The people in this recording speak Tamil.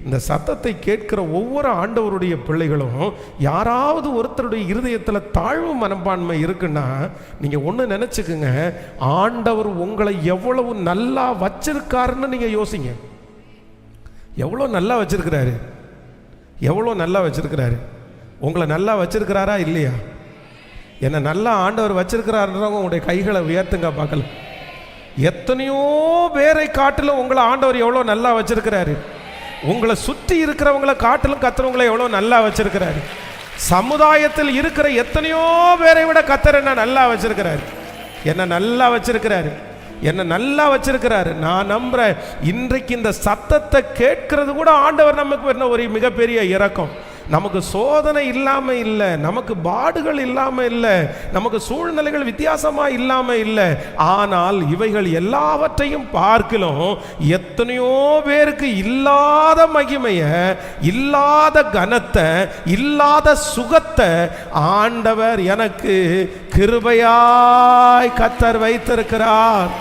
இந்த சத்தத்தை கேட்கிற ஒவ்வொரு ஆண்டவருடைய பிள்ளைகளும் யாராவது ஒருத்தருடைய இருதயத்தில் தாழ்வு மனப்பான்மை இருக்குன்னா நீங்கள் ஒன்று நினச்சிக்குங்க, ஆண்டவர் உங்களை எவ்வளவு நல்லா வச்சிருக்காருன்னு நீங்கள் யோசிங்க. எவ்வளோ நல்லா வச்சிருக்கிறாரு, எவ்வளோ நல்லா வச்சிருக்கிறாரு. உங்களை நல்லா வச்சிருக்கிறாரா இல்லையா? என்னை நல்லா ஆண்டவர் வச்சிருக்கிறாருன்றவங்க உங்களுடைய கைகளை உயர்த்துங்க பார்க்கலாம். எத்தனையோ பேரை காட்டிலும் உங்களை ஆண்டவர் எவ்வளோ நல்லா வச்சிருக்கிறாரு. உங்களை சுற்றி இருக்கிறவங்களை காட்டிலும் கர்த்தர் எவ்வளோ நல்லா வச்சிருக்கிறாரு. சமுதாயத்தில் இருக்கிற எத்தனையோ பேரை விட கர்த்தர் என்ன நல்லா வச்சிருக்கிறாரு. என்ன நல்லா வச்சிருக்கிறாரு, என்ன நல்லா வச்சிருக்கிறாரு. நான் நம்புறேன் இன்றைக்கு இந்த சத்தத்தை கேட்கறது கூட ஆண்டவர் நமக்கு என்ன ஒரு மிகப்பெரிய இரக்கம். நமக்கு சோதனை இல்லாமல் இல்லை, நமக்கு பாடுகள் இல்லாமல் இல்லை, நமக்கு சூழ்நிலைகள் வித்தியாசமாக இல்லாமல் இல்லை. ஆனால் இவைகள் எல்லாவற்றையும் பார்க்கலாம் எத்தனையோ பேருக்கு இல்லாத மகிமையை, இல்லாத கனத்தை, இல்லாத சுகத்தை ஆண்டவர் எனக்கு கிருபையாய் கர்த்தர் வைத்திருக்கிறார்.